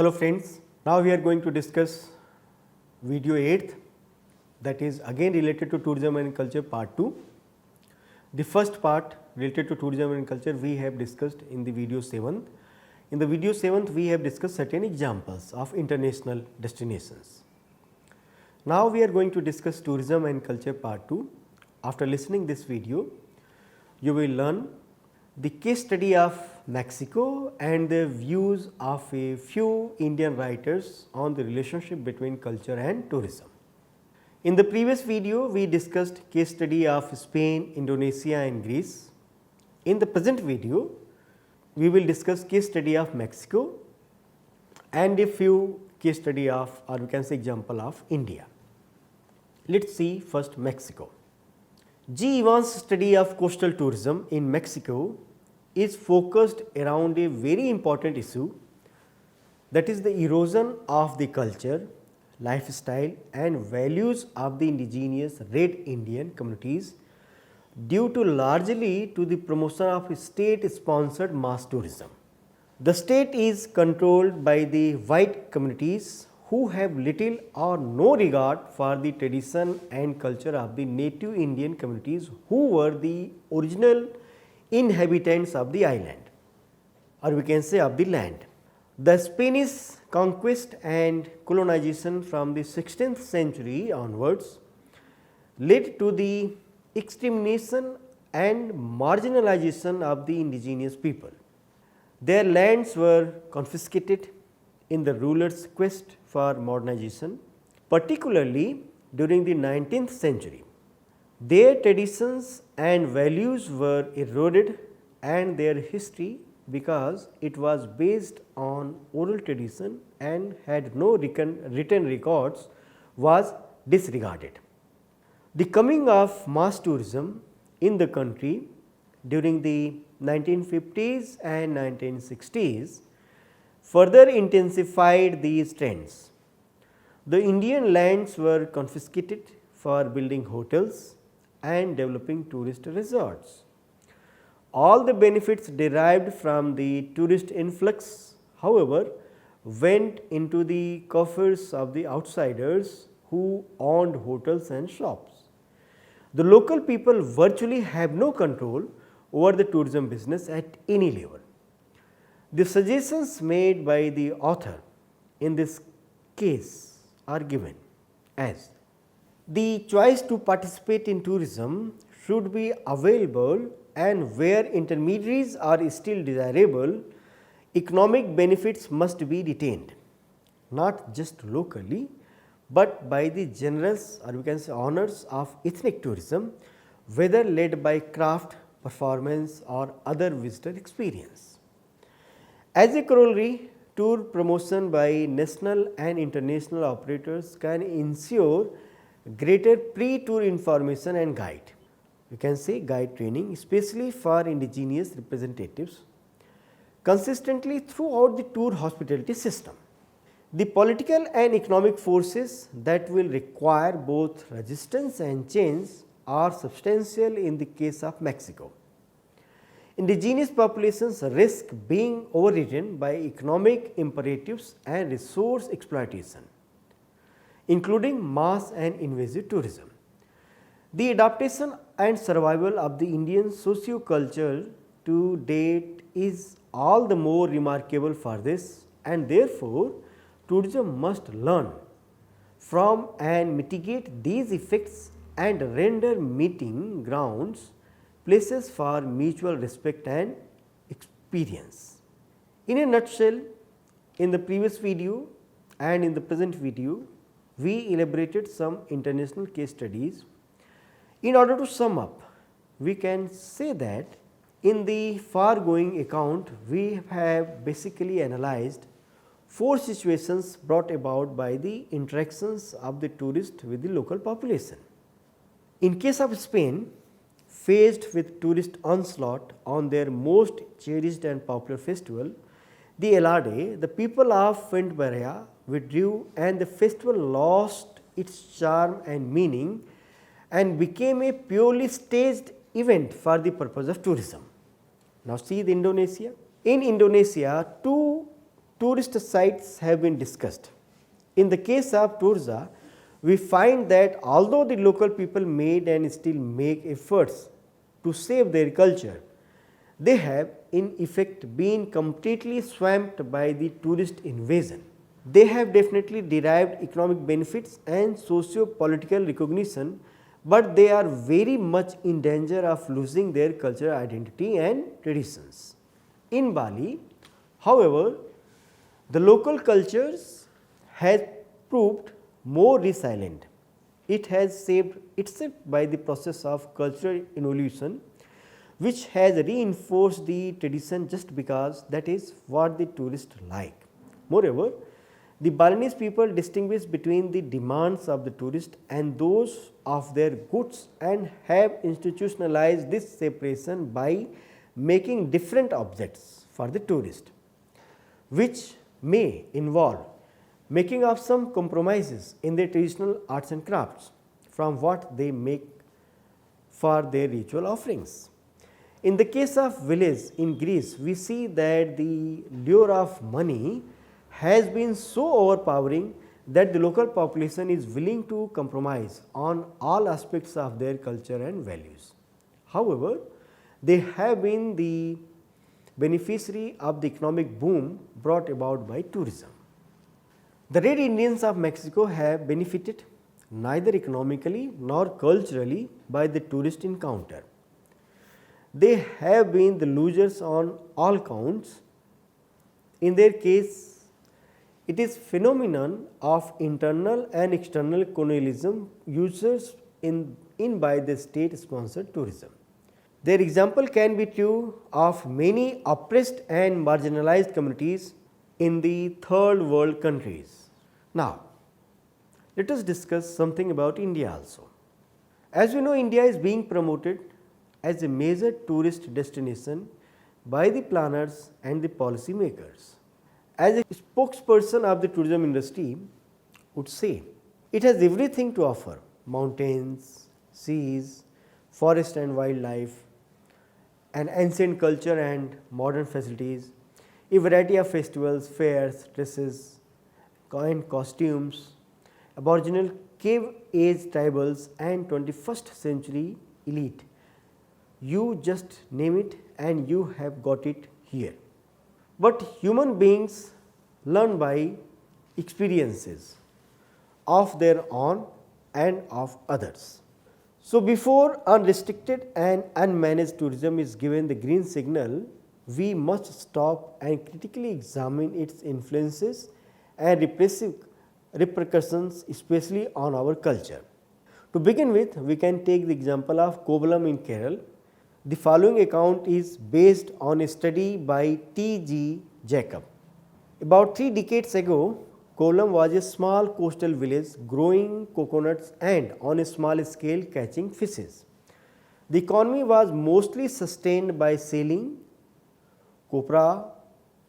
Hello friends, now we are going to discuss video 8th, that is again related to tourism and culture part 2. The first part related to tourism and culture we have discussed in the video 7th. In the video 7th we have discussed certain examples of international destinations. Now we are going to discuss tourism and culture part 2. After listening this video, you will learn the case study of Mexico and the views of a few Indian writers on the relationship between culture and tourism. In the previous video, we discussed case study of Spain, Indonesia and Greece. In the present video, we will discuss case study of Mexico and a few case study of, or we can say example of, India. Let us see first Mexico. G. Evans' study of coastal tourism in Mexico is focused around a very important issue, that is the erosion of the culture, lifestyle and values of the indigenous Red Indian communities due to largely to the promotion of state sponsored mass tourism. The state is controlled by the white communities who have little or no regard for the tradition and culture of the native Indian communities who were the original inhabitants of the island, or we can say of the land. The Spanish conquest and colonization from the 16th century onwards led to the extermination and marginalization of the indigenous people. Their lands were confiscated in the rulers' quest for modernization, particularly during the 19th century. Their traditions and values were eroded and their history, because it was based on oral tradition and had no written records, was disregarded. The coming of mass tourism in the country during the 1950s and 1960s further intensified these trends. The Indian lands were confiscated for building hotels and developing tourist resorts. All the benefits derived from the tourist influx, however, went into the coffers of the outsiders who owned hotels and shops. The local people virtually have no control over the tourism business at any level. The suggestions made by the author in this case are given as: the choice to participate in tourism should be available, and where intermediaries are still desirable, economic benefits must be retained, not just locally, but by the generous, or we can say owners of ethnic tourism, whether led by craft, performance or other visitor experience. As a corollary, tour promotion by national and international operators can ensure greater pre-tour information and guide, we can say guide training, especially for indigenous representatives, consistently throughout the tour hospitality system. The political and economic forces that will require both resistance and change are substantial in the case of Mexico. Indigenous populations risk being overridden by economic imperatives and resource exploitation, including mass and invasive tourism. The adaptation and survival of the Indian socio-culture to date is all the more remarkable for this, and therefore, tourism must learn from and mitigate these effects and render meeting grounds places for mutual respect and experience. In a nutshell, in the previous video and in the present video, we elaborated some international case studies. In order to sum up, we can say that in the foregoing account, we have basically analyzed 4 situations brought about by the interactions of the tourist with the local population. In case of Spain, faced with tourist onslaught on their most cherished and popular festival, the Elade, the people of Fuenterrabía withdrew and the festival lost its charm and meaning and became a purely staged event for the purpose of tourism. Now, see the Indonesia. In Indonesia, 2 tourist sites have been discussed. In the case of Tourza, we find that although the local people made and still make efforts to save their culture, they have in effect been completely swamped by the tourist invasion. They have definitely derived economic benefits and socio-political recognition, but they are very much in danger of losing their cultural identity and traditions. In Bali, however, the local cultures has proved more resilient. It has saved itself by the process of cultural evolution, which has reinforced the tradition just because that is what the tourists like. Moreover, the Balinese people distinguish between the demands of the tourist and those of their goods and have institutionalized this separation by making different objects for the tourist, which may involve making of some compromises in their traditional arts and crafts from what they make for their ritual offerings. In the case of village in Greece, we see that the lure of money has been so overpowering that the local population is willing to compromise on all aspects of their culture and values. However, they have been the beneficiary of the economic boom brought about by tourism. The Red Indians of Mexico have benefited neither economically nor culturally by the tourist encounter. They have been the losers on all counts. In their case, it is phenomenon of internal and external colonialism used in by the state sponsored tourism. Their example can be true of many oppressed and marginalized communities in the third world countries. Now, let us discuss something about India also. As we know, India is being promoted as a major tourist destination by the planners and the policy makers. As a spokesperson of the tourism industry would say, it has everything to offer: mountains, seas, forest and wildlife, an ancient culture and modern facilities, a variety of festivals, fairs, dresses and costumes, aboriginal cave age tribals and 21st century elite. You just name it and you have got it here. But human beings learn by experiences of their own and of others. So, before unrestricted and unmanaged tourism is given the green signal, we must stop and critically examine its influences and repressive repercussions, especially on our culture. To begin with, we can take the example of Kovalam in Kerala. The following account is based on a study by T.G. Jacob. About 3 decades ago, Kovalam was a small coastal village growing coconuts and on a small scale catching fishes. The economy was mostly sustained by selling copra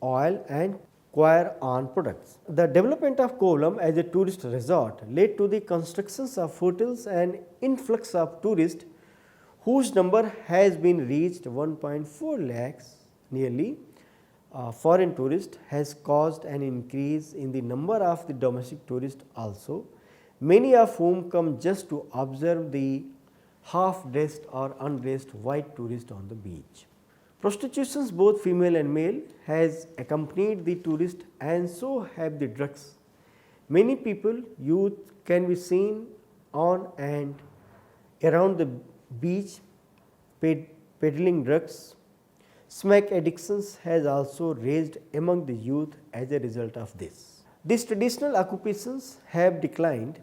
oil and coir on products. The development of Kovalam as a tourist resort led to the constructions of hotels and influx of tourists whose number has been reached 1.4 lakhs nearly. Foreign tourists has caused an increase in the number of the domestic tourists also, many of whom come just to observe the half dressed or undressed white tourist on the beach. Prostitutions, both female and male, has accompanied the tourist and so have the drugs. Many people, youth, can be seen on and around the beach peddling drugs. Smack addictions has also raised among the youth as a result of this. These traditional occupations have declined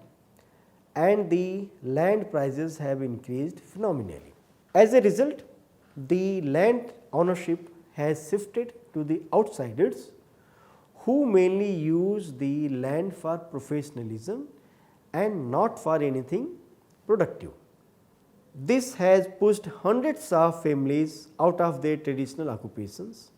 and the land prices have increased phenomenally. As a result, the land ownership has shifted to the outsiders who mainly use the land for professionalism and not for anything productive. This has pushed hundreds of families out of their traditional occupations.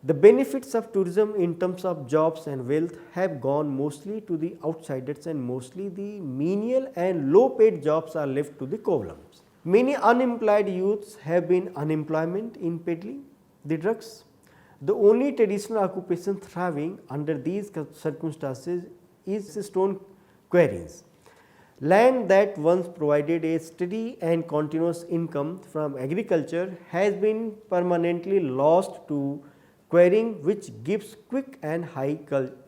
The benefits of tourism in terms of jobs and wealth have gone mostly to the outsiders and mostly the menial and low paid jobs are left to the Kovalams. Many unemployed youths have been unemployment in peddling the drugs. The only traditional occupation thriving under these circumstances is stone quarries. Land that once provided a steady and continuous income from agriculture has been permanently lost to quarrying, which gives quick and high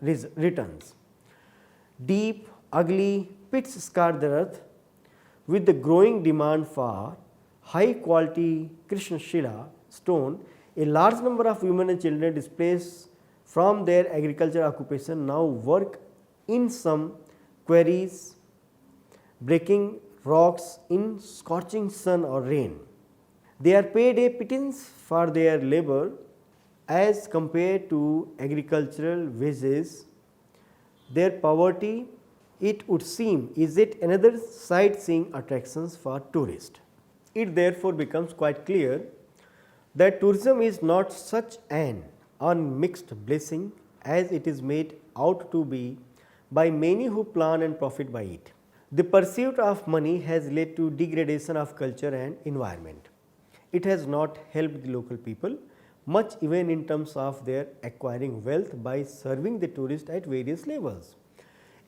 returns. Deep, ugly pits scar the earth. With the growing demand for high quality Krishnashila stone, a large number of women and children displaced from their agricultural occupation now work in some quarries, breaking rocks in scorching sun or rain. They are paid a pittance for their labor as compared to agricultural wages. Their poverty, it would seem, is yet another sightseeing attractions for tourists. It therefore becomes quite clear that tourism is not such an unmixed blessing as it is made out to be by many who plan and profit by it. The pursuit of money has led to degradation of culture and environment. It has not helped the local people much, even in terms of their acquiring wealth by serving the tourist at various levels.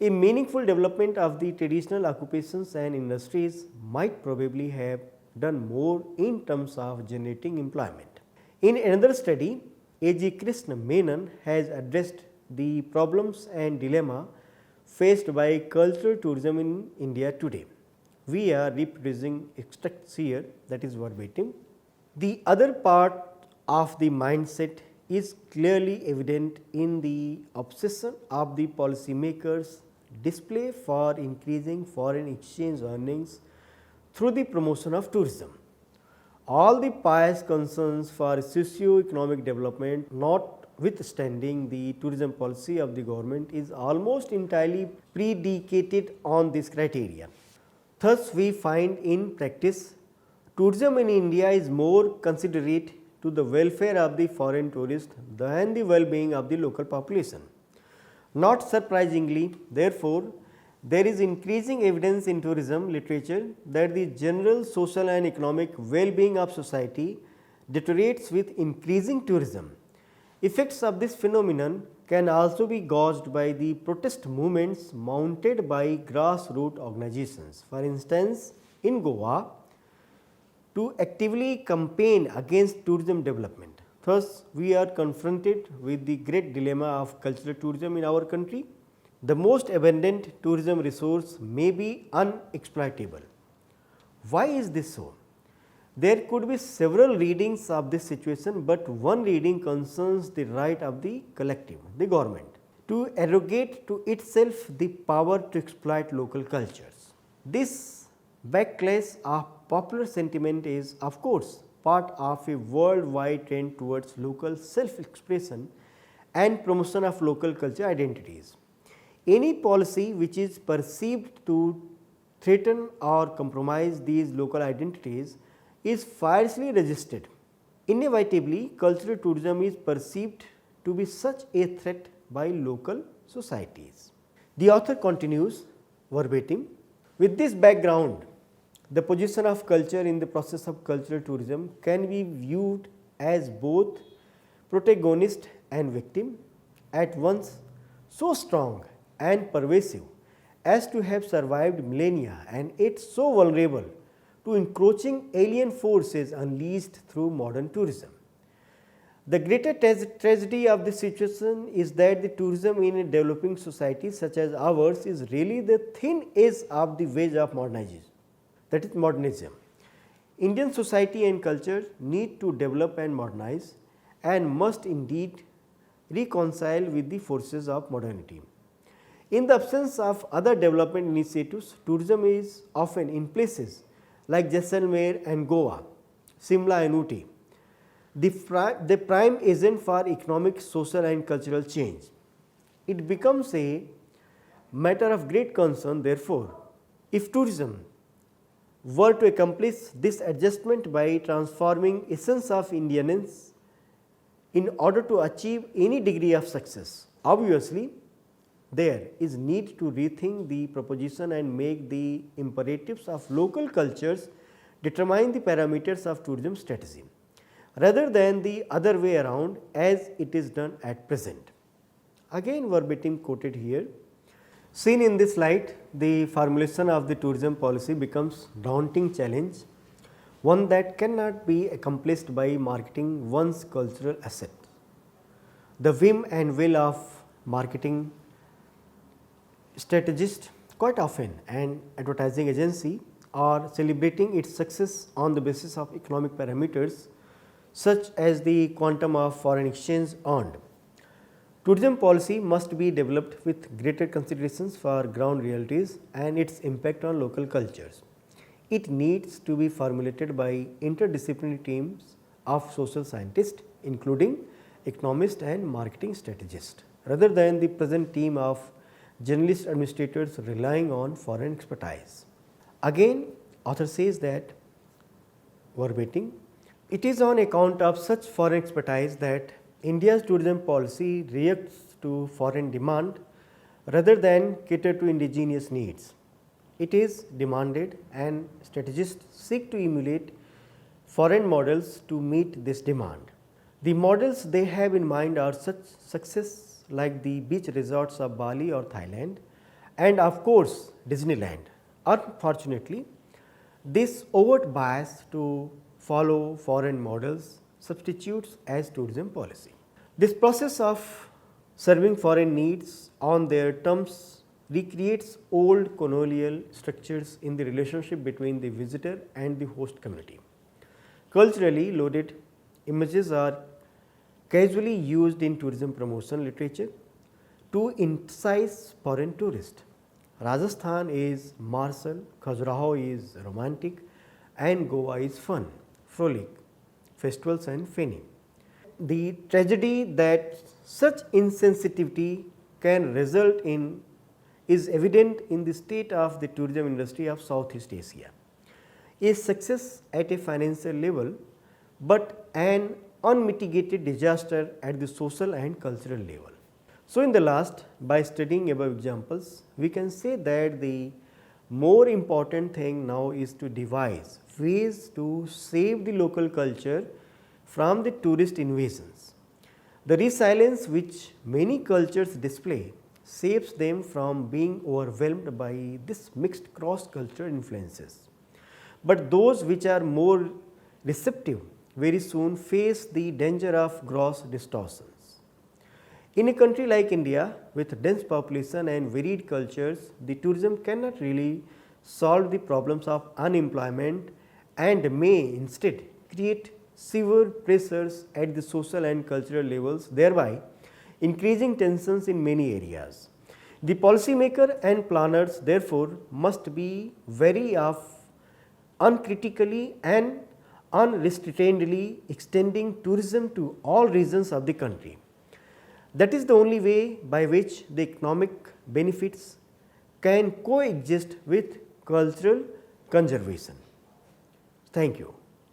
A meaningful development of the traditional occupations and industries might probably have done more in terms of generating employment. In another study, A.G. Krishna Menon has addressed the problems and dilemma faced by cultural tourism in India today. We are reproducing extracts here, that is verbatim. The other part of the mindset is clearly evident in the obsession of the policymakers display for increasing foreign exchange earnings through the promotion of tourism. All the pious concerns for socio-economic development, notwithstanding the tourism policy of the government, is almost entirely predicated on this criteria. Thus, we find in practice tourism in India is more considerate to the welfare of the foreign tourist than the well-being of the local population. Not surprisingly, therefore, there is increasing evidence in tourism literature that the general social and economic well-being of society deteriorates with increasing tourism. Effects of this phenomenon can also be gauged by the protest movements mounted by grassroots organizations. For instance, in Goa, to actively campaign against tourism development. Thus, we are confronted with the great dilemma of cultural tourism in our country. The most abundant tourism resource may be unexploitable. Why is this so? There could be several readings of this situation, but one reading concerns the right of the collective, the government, to arrogate to itself the power to exploit local cultures. This backlash of popular sentiment is, of course, part of a worldwide trend towards local self-expression and promotion of local culture identities. Any policy which is perceived to threaten or compromise these local identities is fiercely resisted. Inevitably, cultural tourism is perceived to be such a threat by local societies. The author continues verbatim, with this background, the position of culture in the process of cultural tourism can be viewed as both protagonist and victim, at once so strong and pervasive as to have survived millennia and yet so vulnerable to encroaching alien forces unleashed through modern tourism. The greater tragedy of this situation is that the tourism in a developing society such as ours is really the thin edge of the wedge of modernization, that is modernism. Indian society and culture need to develop and modernize and must indeed reconcile with the forces of modernity. In the absence of other development initiatives, tourism is often in places like Jaisalmer and Goa, Simla and Ooty, the prime agent for economic, social and cultural change. It becomes a matter of great concern, therefore, if tourism were to accomplish this adjustment by transforming essence of Indianness in order to achieve any degree of success. Obviously, there is need to rethink the proposition and make the imperatives of local cultures determine the parameters of tourism strategy. rather than the other way around as it is done at present. Again verbatim quoted here. Seen in this light, the formulation of the tourism policy becomes daunting challenge, one that cannot be accomplished by marketing one's cultural asset. The whim and will of marketing strategist quite often an advertising agency are celebrating its success on the basis of economic parameters such as the quantum of foreign exchange earned. Tourism policy must be developed with greater considerations for ground realities and its impact on local cultures. It needs to be formulated by interdisciplinary teams of social scientists including economists and marketing strategists rather than the present team of generalist administrators relying on foreign expertise. Again, author says that verbatim, it is on account of such foreign expertise that India's tourism policy reacts to foreign demand rather than cater to indigenous needs. It is demanded and strategists seek to emulate foreign models to meet this demand. The models they have in mind are such success like the beach resorts of Bali or Thailand and of course Disneyland. Unfortunately, this overt bias to follow foreign models substitutes as tourism policy. This process of serving foreign needs on their terms recreates old colonial structures in the relationship between the visitor and the host community. Culturally loaded images are casually used in tourism promotion literature to entice foreign tourists. Rajasthan is martial, Khajuraho is romantic and Goa is fun, frolic, festivals and feni. The tragedy that such insensitivity can result in is evident in the state of the tourism industry of Southeast Asia. A success at a financial level, but an unmitigated disaster at the social and cultural level. So, in the last, by studying above examples, we can say that the more important thing now is to devise ways to save the local culture from the tourist invasions. The resilience which many cultures display saves them from being overwhelmed by this mixed cross-cultural influences. But those which are more receptive very soon face the danger of gross distortions. In a country like India with dense population and varied cultures, the tourism cannot really solve the problems of unemployment and may instead create severe pressures at the social and cultural levels, thereby increasing tensions in many areas. The policymaker and planners therefore must be wary of uncritically and unrestrainedly extending tourism to all regions of the country. That is the only way by which the economic benefits can coexist with cultural conservation. Thank you.